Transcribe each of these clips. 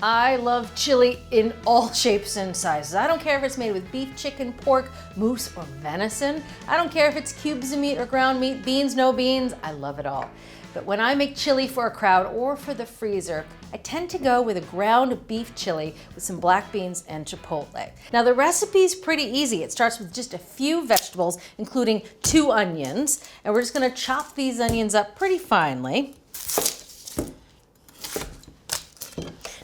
I love chili in all shapes and sizes. I don't care if it's made with beef, chicken, pork, moose, or venison. I don't care if it's cubes of meat or ground meat, beans, no beans. I love it all. But when I make chili for a crowd or for the freezer, I tend to go with a ground beef chili with some black beans and chipotle. Now the recipe's pretty easy. It starts with just a few vegetables, including 2 onions, and we're just gonna chop these onions up pretty finely.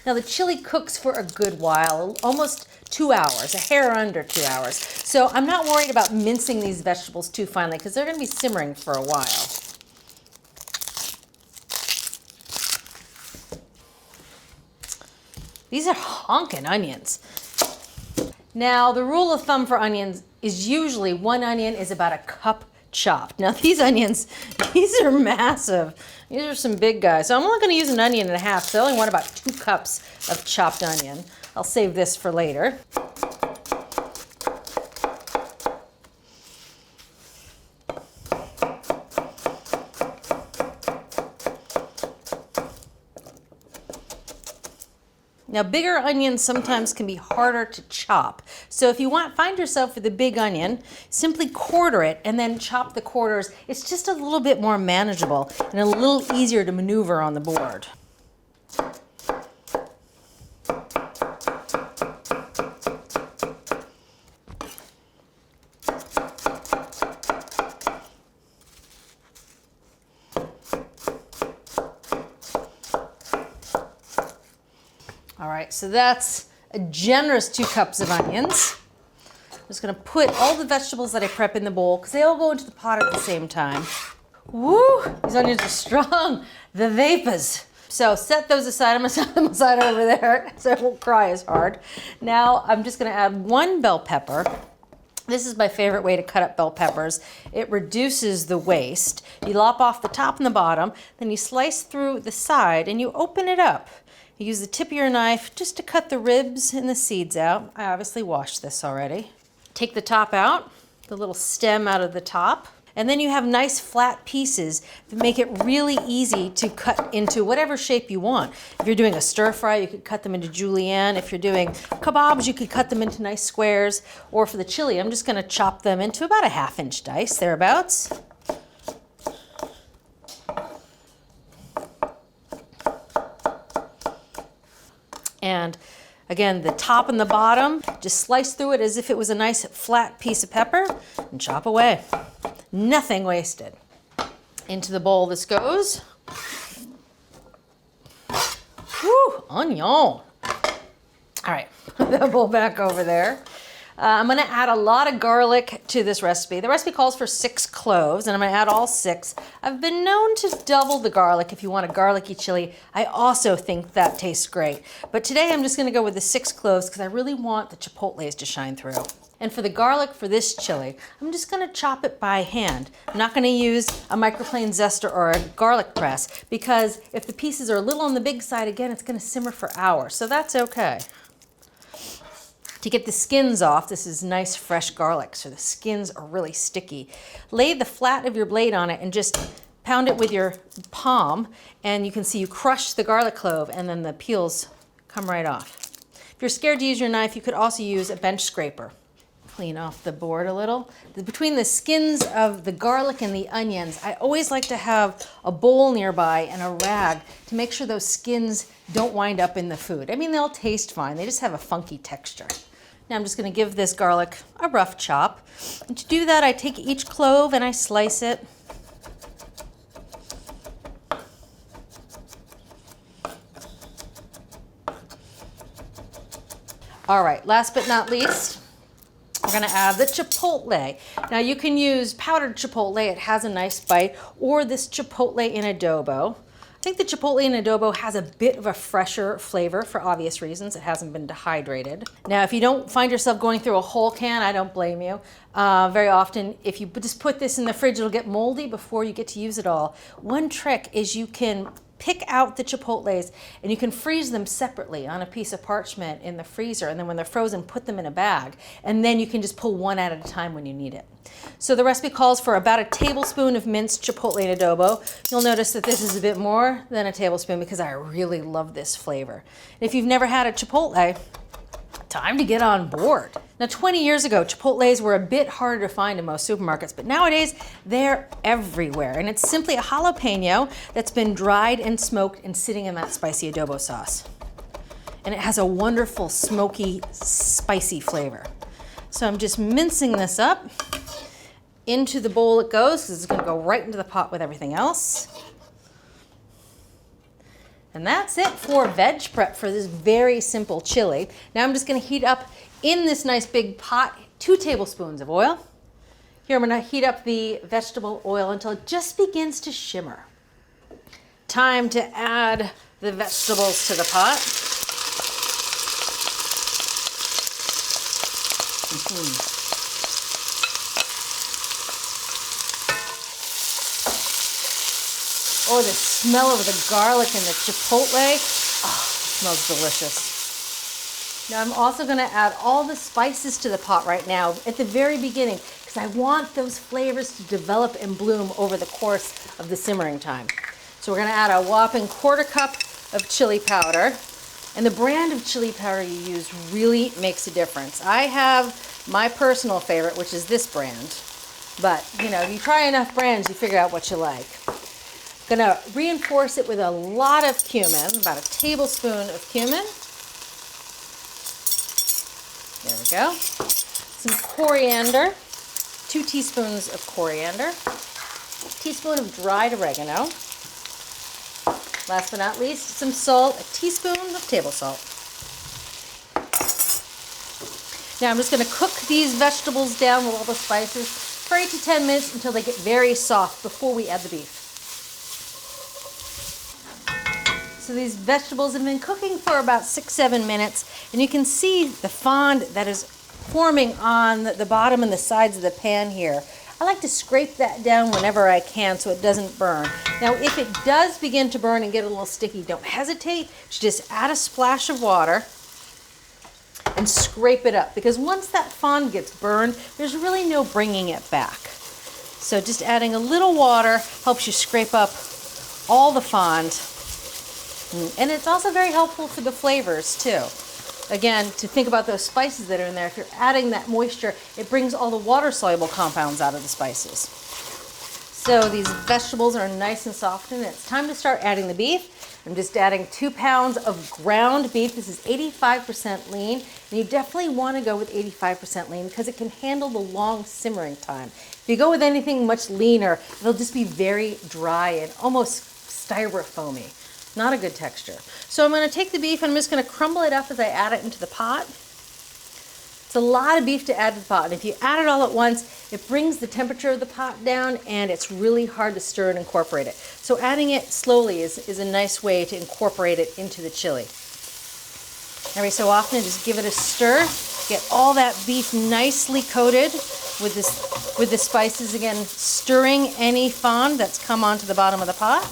Now the chili cooks for a good while, almost 2 hours, a hair under 2 hours. So I'm not worried about mincing these vegetables too finely because they're gonna be simmering for a while. These are honkin' onions. Now the rule of thumb for onions is usually 1 onion is about a cup chopped. Now these onions, these are massive. These are some big guys. So I'm only gonna use an onion and a half, so I only want about 2 cups of chopped onion. I'll save this for later. Now bigger onions sometimes can be harder to chop. So if you find yourself with a big onion, simply quarter it and then chop the quarters. It's just a little bit more manageable and a little easier to maneuver on the board. All right, so that's a generous 2 cups of onions. I'm just gonna put all the vegetables that I prep in the bowl because they all go into the pot at the same time. Woo, these onions are strong, the vapors. So set those aside, I'm gonna set them aside over there so I won't cry as hard. Now I'm just gonna add 1 bell pepper. This is my favorite way to cut up bell peppers. It reduces the waste. You lop off the top and the bottom, then you slice through the side and you open it up. You use the tip of your knife just to cut the ribs and the seeds out. I obviously washed this already. Take the top out, the little stem out of the top, and then you have nice flat pieces that make it really easy to cut into whatever shape you want. If you're doing a stir fry, you could cut them into julienne. If you're doing kebabs, you could cut them into nice squares. Or for the chili, I'm just gonna chop them into about a 1/2 inch dice, thereabouts. And again, the top and the bottom, just slice through it as if it was a nice flat piece of pepper and chop away. Nothing wasted. Into the bowl this goes. Whew, onion. All right, put that bowl back over there. I'm gonna add a lot of garlic to this recipe. The recipe calls for 6 cloves, and I'm gonna add all 6. I've been known to double the garlic if you want a garlicky chili. I also think that tastes great. But today I'm just gonna go with the 6 cloves because I really want the chipotles to shine through. And for the garlic for this chili, I'm just gonna chop it by hand. I'm not gonna use a microplane zester or a garlic press because if the pieces are a little on the big side, again, it's gonna simmer for hours, so that's okay. To get the skins off, this is nice fresh garlic, so the skins are really sticky. Lay the flat of your blade on it and just pound it with your palm, and you can see you crush the garlic clove and then the peels come right off. If you're scared to use your knife, you could also use a bench scraper. Clean off the board a little. Between the skins of the garlic and the onions, I always like to have a bowl nearby and a rag to make sure those skins don't wind up in the food. I mean, they'll taste fine, they just have a funky texture. Now I'm just gonna give this garlic a rough chop. And to do that, I take each clove and I slice it. All right, last but not least, we're gonna add the chipotle. Now you can use powdered chipotle, it has a nice bite, or this chipotle in adobo. I think the chipotle in adobo has a bit of a fresher flavor for obvious reasons. It hasn't been dehydrated. Now, if you don't find yourself going through a whole can, I don't blame you. Very often, if you just put this in the fridge, it'll get moldy before you get to use it all. One trick is you can pick out the chipotles, and you can freeze them separately on a piece of parchment in the freezer, and then when they're frozen, put them in a bag, and then you can just pull one at a time when you need it. So the recipe calls for about a tablespoon of minced chipotle and adobo. You'll notice that this is a bit more than a tablespoon because I really love this flavor. And if you've never had a chipotle, time to get on board. Now, 20 years ago, chipotles were a bit harder to find in most supermarkets, but nowadays they're everywhere. And it's simply a jalapeno that's been dried and smoked and sitting in that spicy adobo sauce. And it has a wonderful, smoky, spicy flavor. So I'm just mincing this up. Into the bowl it goes, because it's going to go right into the pot with everything else. And that's it for veg prep for this very simple chili. Now I'm just going to heat up in this nice big pot 2 tablespoons of oil. Here I'm going to heat up the vegetable oil until it just begins to shimmer. Time to add the vegetables to the pot. Oh, the smell of the garlic and the chipotle. Oh, it smells delicious. Now I'm also going to add all the spices to the pot right now at the very beginning because I want those flavors to develop and bloom over the course of the simmering time. So we're going to add a whopping 1/4 cup of chili powder. And the brand of chili powder you use really makes a difference. I have my personal favorite, which is this brand. But, you know, if you try enough brands, you figure out what you like. Gonna reinforce it with a lot of cumin, about a tablespoon of cumin. There we go. Some coriander, 2 teaspoons of coriander, a teaspoon of dried oregano. Last but not least, some salt, a teaspoon of table salt. Now I'm just gonna cook these vegetables down with all the spices for 8 to 10 minutes until they get very soft before we add the beef. So these vegetables have been cooking for about 6-7 minutes, and you can see the fond that is forming on the bottom and the sides of the pan here. I like to scrape that down whenever I can so it doesn't burn. Now, if it does begin to burn and get a little sticky, don't hesitate to just add a splash of water and scrape it up, because once that fond gets burned, there's really no bringing it back. So just adding a little water helps you scrape up all the fond. And it's also very helpful for the flavors too. Again, to think about those spices that are in there, if you're adding that moisture, it brings all the water-soluble compounds out of the spices. So these vegetables are nice and soft, and it's time to start adding the beef. I'm just adding 2 pounds of ground beef. This is 85% lean, and you definitely want to go with 85% lean because it can handle the long simmering time. If you go with anything much leaner, it'll just be very dry and almost styrofoamy. Not a good texture. So I'm going to take the beef and I'm just going to crumble it up as I add it into the pot. It's a lot of beef to add to the pot, and if you add it all at once, it brings the temperature of the pot down and it's really hard to stir and incorporate it. So adding it slowly is a nice way to incorporate it into the chili. Every so often, just give it a stir. Get all that beef nicely coated with the spices. Again, stirring any fond that's come onto the bottom of the pot.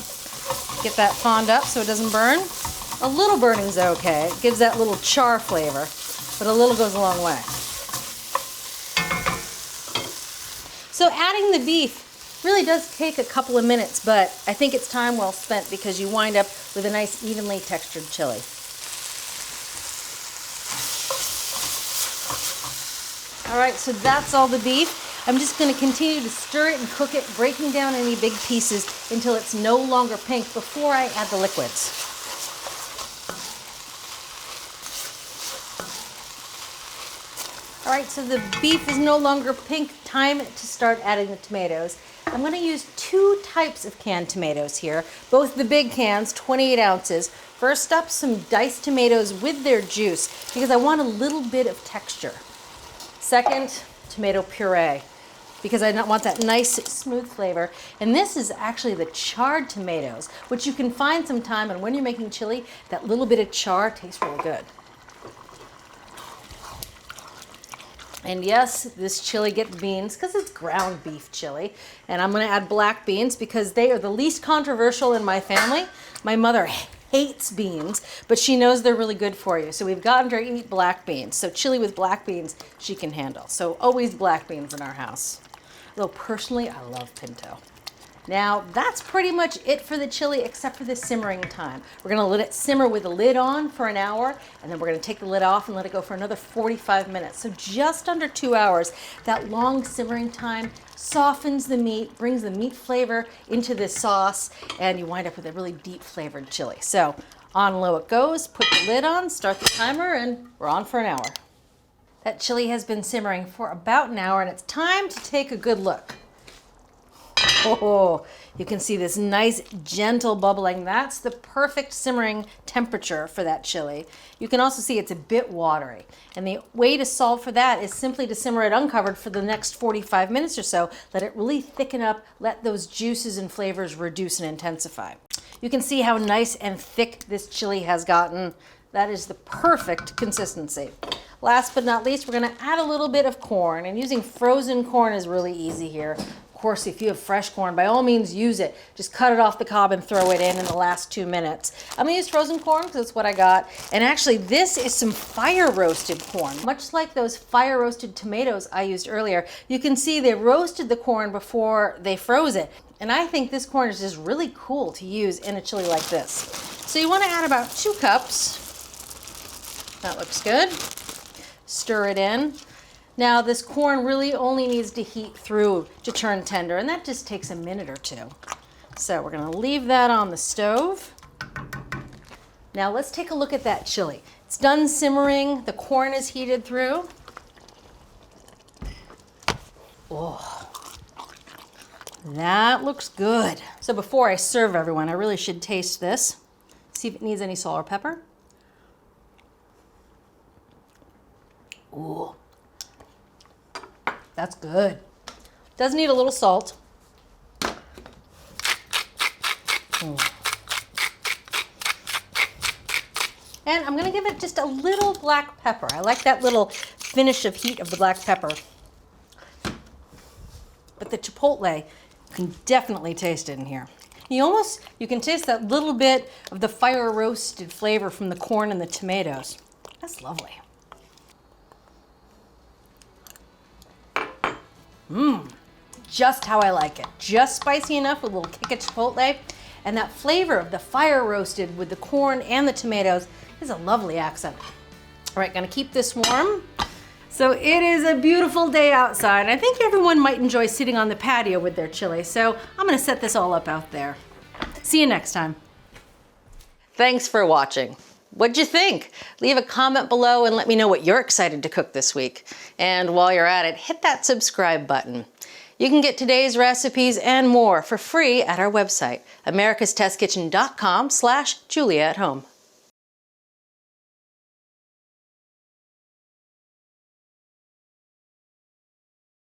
Get that fond up so it doesn't burn. A little burning's okay. It gives that little char flavor, but a little goes a long way. So adding the beef really does take a couple of minutes, but I think it's time well spent because you wind up with a nice evenly textured chili. All right, so that's all the beef. I'm just going to continue to stir it and cook it, breaking down any big pieces until it's no longer pink before I add the liquids. All right, so the beef is no longer pink. Time to start adding the tomatoes. I'm going to use 2 types of canned tomatoes here, both the big cans, 28 ounces. First up, some diced tomatoes with their juice because I want a little bit of texture. Second, tomato puree, because I want that nice smooth flavor. And this is actually the charred tomatoes, which you can find sometime, and when you're making chili, that little bit of char tastes really good. And yes, this chili gets beans because it's ground beef chili. And I'm gonna add black beans because they are the least controversial in my family. My mother hates beans, but she knows they're really good for you. So we've gotten her to eat black beans. So chili with black beans, she can handle. So always black beans in our house. Though personally, I love pinto. Now, that's pretty much it for the chili except for the simmering time. We're gonna let it simmer with the lid on for an hour, and then we're gonna take the lid off and let it go for another 45 minutes. So just under 2 hours. That long simmering time softens the meat, brings the meat flavor into this sauce, and you wind up with a really deep flavored chili. So on low it goes, put the lid on, start the timer, and we're on for an hour. That chili has been simmering for about an hour, and it's time to take a good look. Oh, you can see this nice gentle bubbling. That's the perfect simmering temperature for that chili. You can also see it's a bit watery. And the way to solve for that is simply to simmer it uncovered for the next 45 minutes or so. Let it really thicken up, let those juices and flavors reduce and intensify. You can see how nice and thick this chili has gotten. That is the perfect consistency. Last but not least, we're gonna add a little bit of corn, and using frozen corn is really easy here. Of course, if you have fresh corn, by all means use it. Just cut it off the cob and throw it in the last 2 minutes. I'm gonna use frozen corn because that's what I got. And actually, this is some fire roasted corn. Much like those fire roasted tomatoes I used earlier, you can see they roasted the corn before they froze it. And I think this corn is just really cool to use in a chili like this. So you wanna add about 2 cups. That looks good. Stir it in. Now this corn really only needs to heat through to turn tender, and that just takes a minute or 2. So we're gonna leave that on the stove. Now let's take a look at that chili. It's done simmering, the corn is heated through. Oh, that looks good. So before I serve everyone, I really should taste this. See if it needs any salt or pepper. Ooh. That's good. Does need a little salt. And I'm gonna give it just a little black pepper. I like that little finish of heat of the black pepper. But the chipotle, you can definitely taste it in here. You can taste that little bit of the fire roasted flavor from the corn and the tomatoes. That's lovely. Just how I like it. Just spicy enough with a little kick of chipotle. And that flavor of the fire roasted with the corn and the tomatoes is a lovely accent. All right, gonna keep this warm. So it is a beautiful day outside. I think everyone might enjoy sitting on the patio with their chili. So I'm gonna set this all up out there. See you next time. Thanks for watching. What'd you think? Leave a comment below and let me know what you're excited to cook this week. And while you're at it, hit that subscribe button. You can get today's recipes and more for free at our website, americastestkitchen.com/JuliaAtHome.